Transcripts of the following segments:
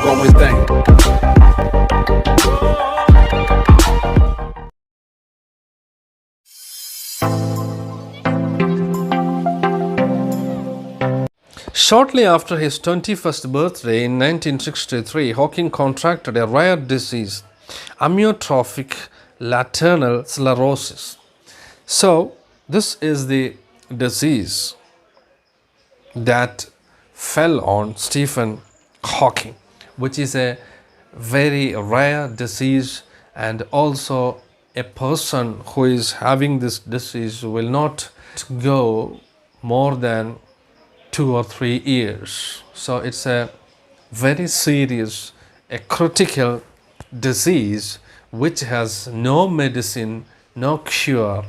what we think. Shortly after his 21st birthday in 1963, Hawking contracted a rare disease, amyotrophic lateral sclerosis. So, this is the disease that fell on Stephen Hawking, which is a very rare disease, and also a person who is having this disease will not go more than 2 or 3 years. So it's a very serious, a critical disease which has no medicine, no cure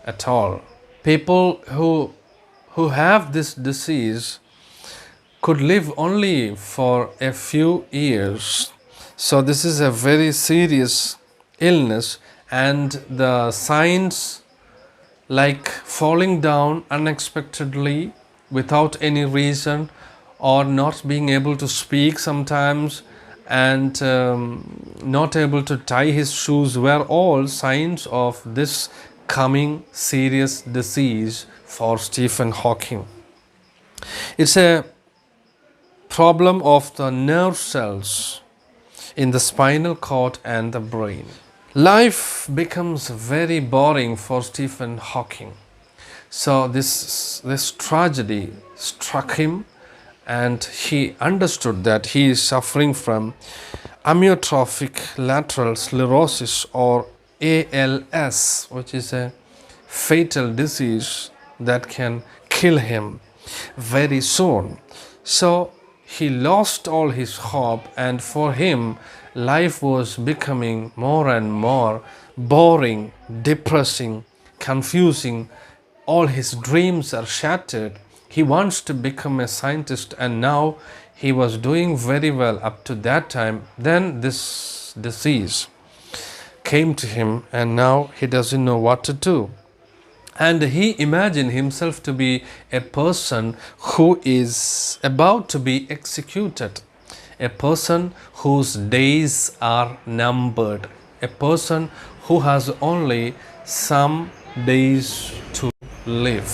at all. People who have this disease could live only for a few years. So this is a very serious illness, and the signs like falling down unexpectedly without any reason, or not being able to speak sometimes, and not able to tie his shoes were all signs of this coming serious disease for Stephen Hawking. It's a problem of the nerve cells in the spinal cord and the brain. Life becomes very boring for Stephen Hawking. So this tragedy struck him, and he understood that he is suffering from amyotrophic lateral sclerosis, or ALS, which is a fatal disease that can kill him very soon. So he lost all his hope, and for him life was becoming more and more boring, depressing, confusing. All his dreams are shattered. He wants to become a scientist, and now he was doing very well up to that time. Then this disease came to him, and now he doesn't know what to do. And he imagined himself to be a person who is about to be executed, a person whose days are numbered, a person who has only some days to live.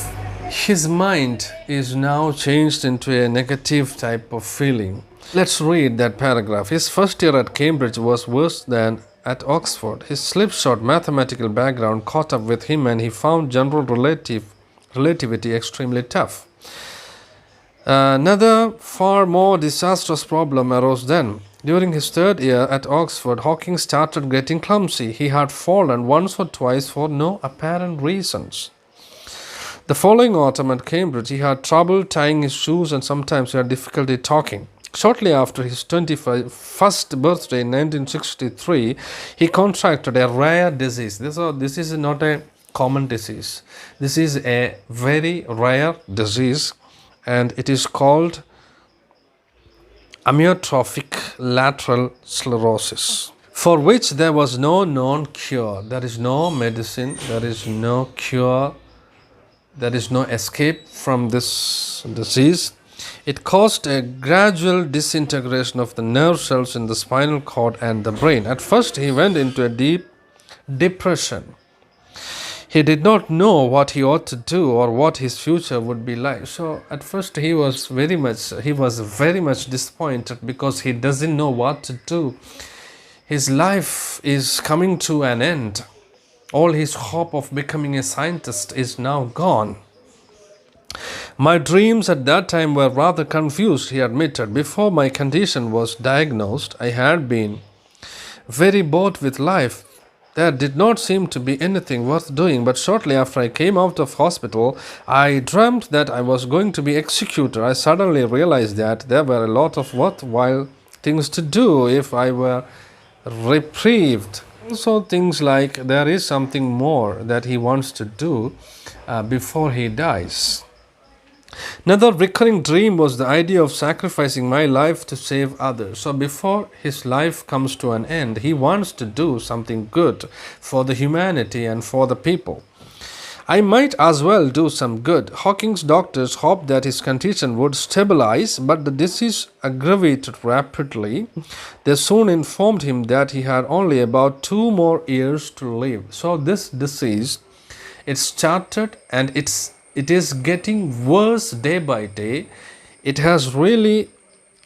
His mind is now changed into a negative type of feeling. Let's read that paragraph. His first year at Cambridge was worse than at Oxford. His slipshod mathematical background caught up with him, and he found general relativity extremely tough. Another far more disastrous problem arose then. During his third year at Oxford, Hawking started getting clumsy. He had fallen once or twice for no apparent reasons. The following autumn at Cambridge, he had trouble tying his shoes, and sometimes he had difficulty talking. Shortly after his 21st birthday in 1963, he contracted a rare disease. This is not a common disease. This is a very rare disease, and it is called amyotrophic lateral sclerosis, for which there was no known cure. There is no medicine, there is no cure, there is no escape from this disease. It caused a gradual disintegration of the nerve cells in the spinal cord and the brain. At first, he went into a deep depression. He did not know what he ought to do or what his future would be like. So at first he was very much disappointed, because he doesn't know what to do. His life is coming to an end. All his hope of becoming a scientist is now gone. My dreams at that time were rather confused, he admitted. Before my condition was diagnosed, I had been very bored with life. There did not seem to be anything worth doing, but shortly after I came out of hospital, I dreamt that I was going to be executed. I suddenly realized that there were a lot of worthwhile things to do if I were reprieved. Also, things like there is something more that he wants to do before he dies. Another recurring dream was the idea of sacrificing my life to save others. So before his life comes to an end, he wants to do something good for the humanity and for the people. I might as well do some good. Hawking's doctors hoped that his condition would stabilize, but the disease aggravated rapidly. They soon informed him that he had only about 2 more years to live. So this disease, it started and it is getting worse day by day. It has really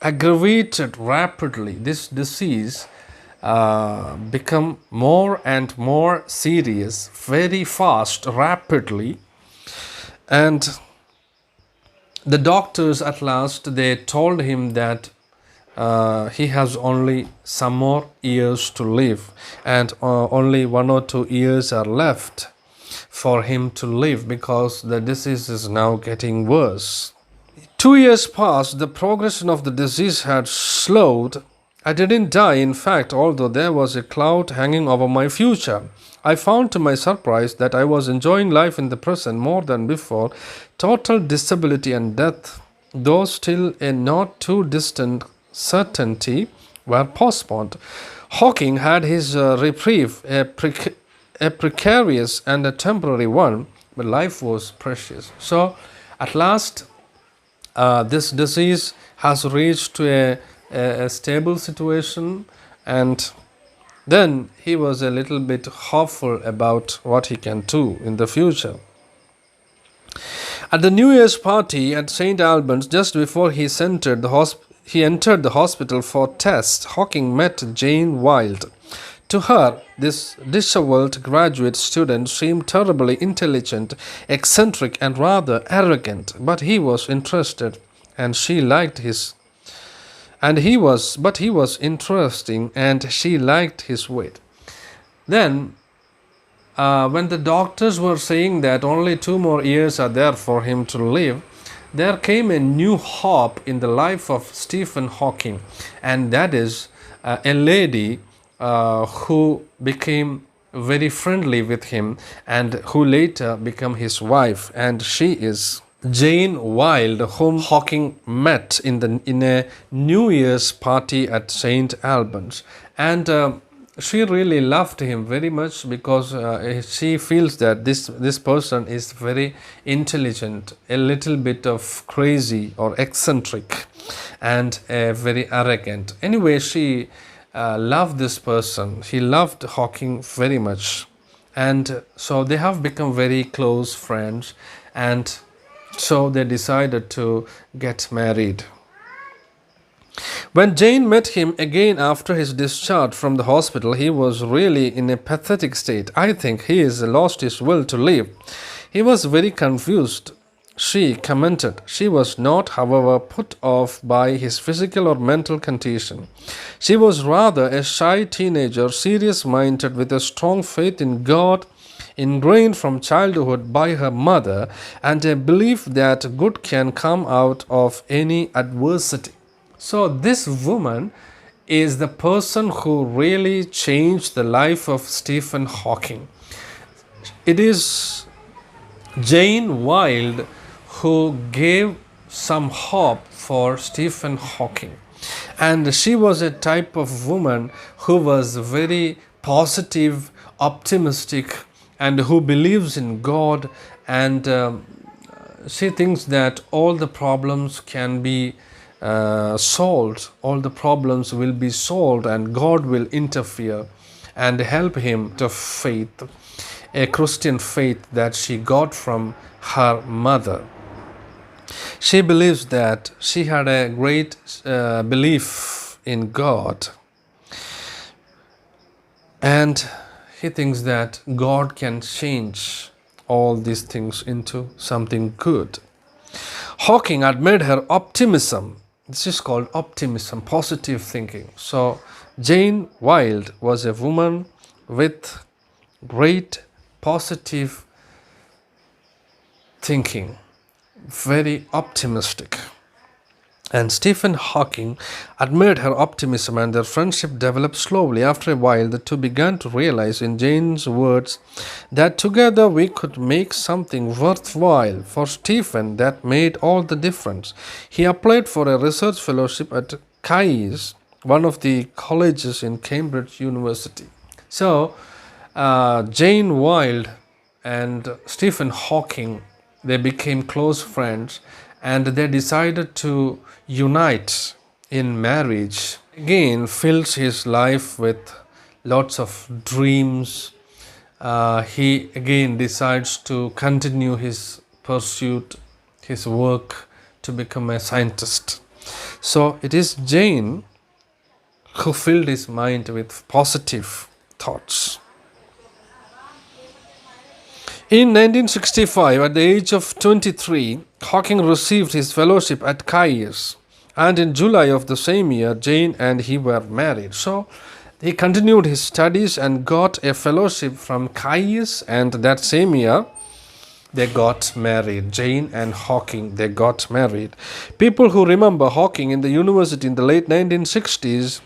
aggravated rapidly. This disease become more and more serious very fast, rapidly. And the doctors at last, they told him that he has only some more years to live, and only 1 or 2 years are left for him to live, because the disease is now getting worse. 2 years passed. The progression of the disease had slowed. I didn't die, in fact, although there was a cloud hanging over my future. I found to my surprise that I was enjoying life in the present more than before. Total disability and death, though still a not too distant certainty, were postponed. Hawking had his reprieve, a precarious and a temporary one, but life was precious. So, at last, this disease has reached to a stable situation, and then he was a little bit hopeful about what he can do in the future. At the New Year's party at St. Albans, just before he entered the hospital for tests, Hawking met Jane Wilde. To her, this disheveled graduate student seemed terribly intelligent, eccentric, and rather arrogant, but he was interested, and she liked his he was interesting, and she liked his wit. Then, when the doctors were saying that only 2 more years are there for him to live, there came a new hope in the life of Stephen Hawking, and that is a lady who became very friendly with him and who later became his wife, and she is Jane Wilde, whom Hawking met in a New Year's party at St. Albans. And she really loved him very much, because she feels that this person is very intelligent, a little bit of crazy or eccentric, and very arrogant. Anyway, she loved this person. He loved Hawking very much. And so they have become very close friends, and so they decided to get married. When Jane met him again after his discharge from the hospital, he was really in a pathetic state. I think he has lost his will to live. He was very confused, she commented. She was not, however, put off by his physical or mental condition. She was rather a shy teenager, serious-minded, with a strong faith in God, ingrained from childhood by her mother, and a belief that good can come out of any adversity. So this woman is the person who really changed the life of Stephen Hawking. It is Jane Wilde who gave some hope for Stephen Hawking. And she was a type of woman who was very positive, optimistic, and who believes in God, and she thinks that all the problems can be solved, all the problems will be solved, and God will interfere and help him to faith, a Christian faith that she got from her mother. She believes that she had a great belief in God, and he thinks that God can change all these things into something good. Hawking admired her optimism. This is called optimism, positive thinking. So Jane Wilde was a woman with great positive thinking, very optimistic. And Stephen Hawking admired her optimism, and their friendship developed slowly. After a while, the two began to realize, in Jane's words, that together we could make something worthwhile. For Stephen, that made all the difference. He applied for a research fellowship at Caius, one of the colleges in Cambridge University. So, Jane Wilde and Stephen Hawking, they became close friends, and they decided to unite in marriage. Again, fills his life with lots of dreams. He again decides to continue his pursuit, his work to become a scientist. So it is Jane who filled his mind with positive thoughts. In 1965, at the age of 23, Hawking received his fellowship at Caius, and in July of the same year, Jane and he were married. So he continued his studies and got a fellowship from Caius, and that same year they got married. Jane and Hawking, they got married. People who remember Hawking in the university in the late 1960s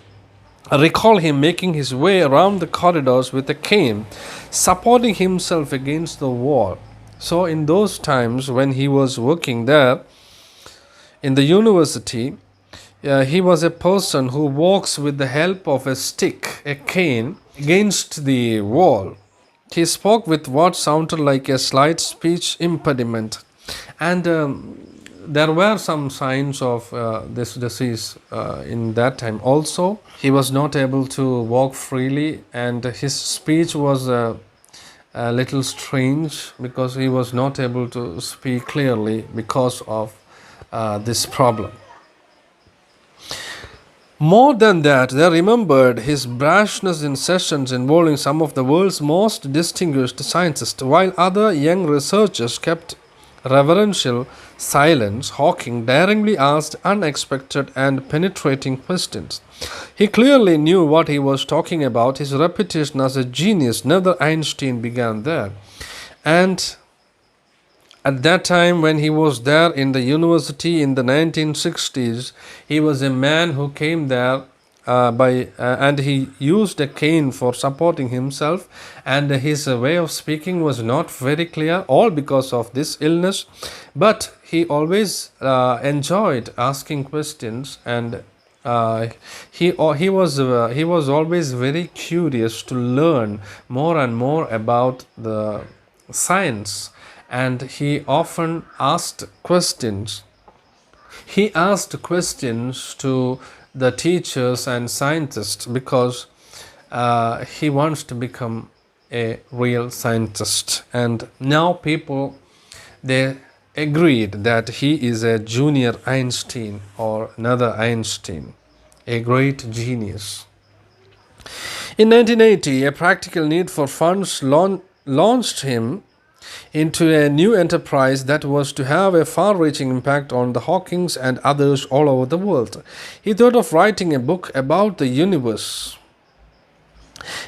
recall him making his way around the corridors with a cane, supporting himself against the wall. So in those times when he was working there in the university, he was a person who walks with the help of a stick, a cane, against the wall. He spoke with what sounded like a slight speech impediment, and there were some signs of this disease in that time also. He was not able to walk freely, and his speech was a little strange because he was not able to speak clearly because of this problem. More than that, they remembered his brashness in sessions involving some of the world's most distinguished scientists. While other young researchers kept reverential silence, Hawking daringly asked unexpected and penetrating questions. He clearly knew what he was talking about. His reputation as a genius, neither Einstein, began there. And at that time, when he was there in the university in the 1960s, he was a man who came there and he used a cane for supporting himself, and his way of speaking was not very clear, all because of this illness. But he always enjoyed asking questions, and he was always very curious to learn more and more about the science. And he often asked questions. He asked questions to the teachers and scientists because he wants to become a real scientist. And now people, they agreed that he is a junior Einstein or another Einstein, a great genius. In 1980, a practical need for funds launched him into a new enterprise that was to have a far-reaching impact on the Hawkings and others all over the world. He thought of writing a book about the universe,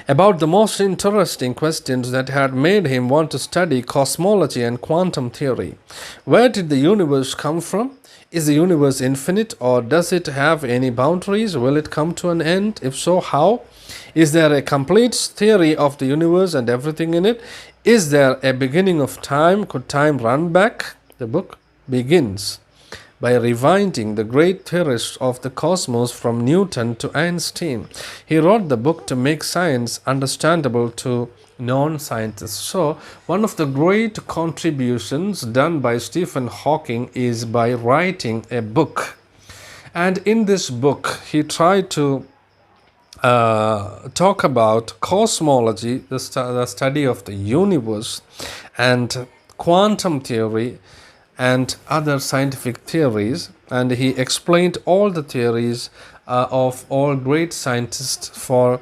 about the most interesting questions that had made him want to study cosmology and quantum theory. Where did the universe come from? Is the universe infinite, or does it have any boundaries? Will it come to an end? If so, how? Is there a complete theory of the universe and everything in it? Is there a beginning of time? Could time run back? The book begins by rewinding the great theorists of the cosmos from Newton to Einstein. He wrote the book to make science understandable to non-scientists. So, one of the great contributions done by Stephen Hawking is by writing a book. And in this book, he tried to talk about cosmology, the study of the universe, and quantum theory and other scientific theories, and he explained all the theories of all great scientists for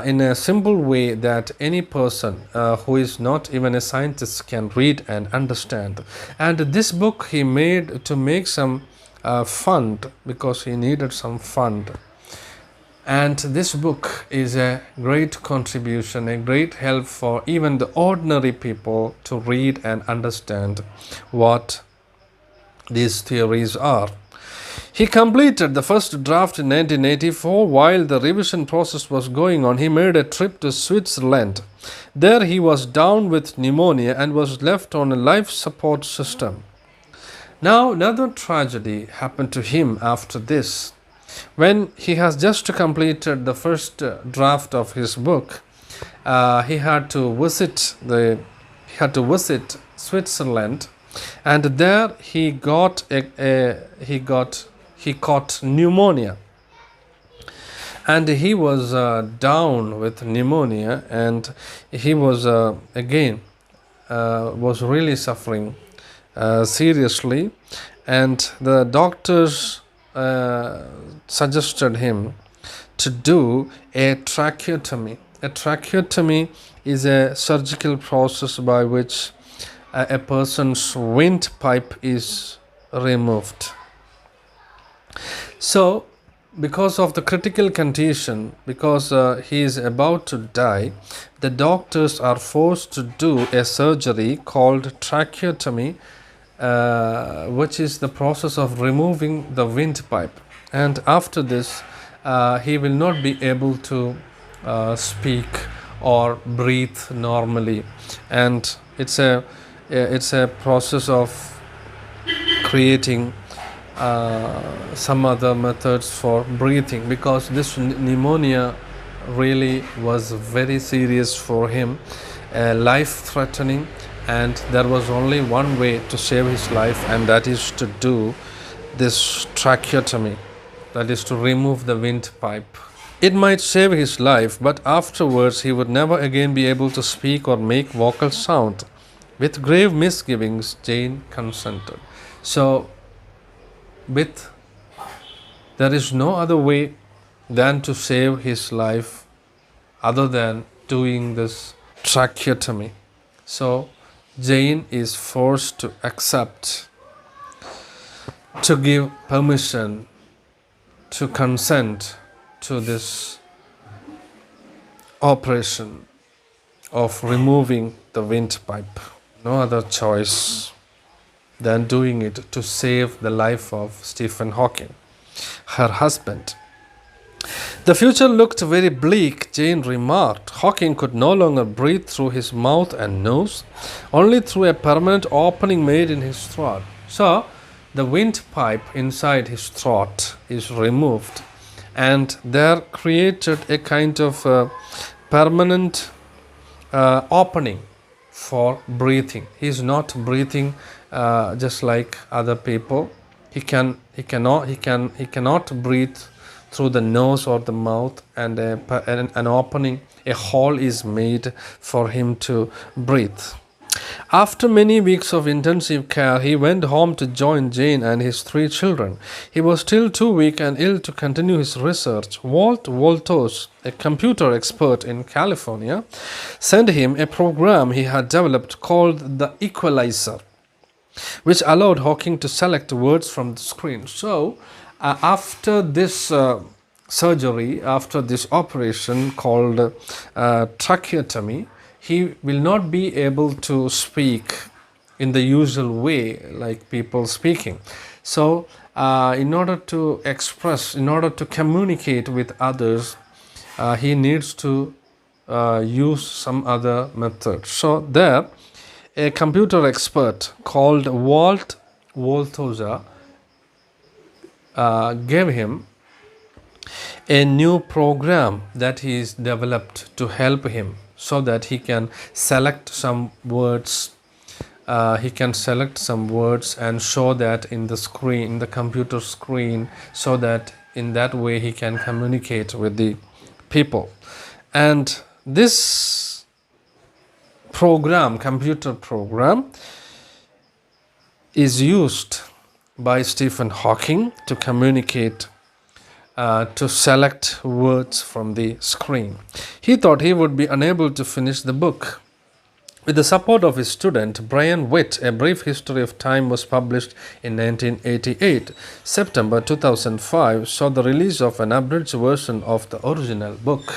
in a simple way that any person who is not even a scientist can read and understand. And this book he made to make some fund, because he needed some fund. And this book is a great contribution, a great help for even the ordinary people to read and understand what these theories are. He completed the first draft in 1984. While the revision process was going on, he made a trip to Switzerland. There he was down with pneumonia and was left on a life support system. Now, another tragedy happened to him after this. When he has just completed the first draft of his book, he had to visit the he had to visit Switzerland, and there he caught pneumonia, and he was down with pneumonia, and he was again was really suffering seriously, and the doctors suggested him to do a tracheotomy. A tracheotomy is a surgical process by which a person's windpipe is removed. So, because of the critical condition, because he is about to die, the doctors are forced to do a surgery called tracheotomy, which is the process of removing the windpipe. And after this, he will not be able to speak or breathe normally, and it's a process of creating some other methods for breathing, because this pneumonia really was very serious for him, life-threatening, and there was only one way to save his life, and that is to do this tracheotomy, that is to remove the windpipe. It might save his life, but afterwards he would never again be able to speak or make vocal sound. With grave misgivings, Jane consented. So, there is no other way than to save his life other than doing this tracheotomy. So, Jane is forced to accept, to give permission, to consent to this operation of removing the windpipe. No other choice than doing it to save the life of Stephen Hawking, her husband. The future looked very bleak, Jane remarked. Hawking could no longer breathe through his mouth and nose, only through a permanent opening made in his throat. So, the windpipe inside his throat is removed, and there created a kind of permanent opening for breathing. He is not breathing just like other people. He cannot breathe through the nose or the mouth, and an opening, a hole is made for him to breathe. After many weeks of intensive care, he went home to join Jane and his 3 children. He was still too weak and ill to continue his research. Walters, a computer expert in California, sent him a program he had developed called the Equalizer, which allowed Hawking to select words from the screen. So, after this surgery, after this operation called tracheotomy, he will not be able to speak in the usual way like people speaking. So, in order to express, in order to communicate with others, he needs to use some other method. So, there, a computer expert called Walther gave him a new program that he has developed to help him, so that he can select some words. He can select some words and show that in the screen, in the computer screen, so that in that way he can communicate with the people. And this program, computer program, is used by Stephen Hawking to communicate, to select words from the screen. He thought he would be unable to finish the book. With the support of his student, Brian Witt, A Brief History of Time was published in 1988. September 2005 saw the release of an abridged version of the original book.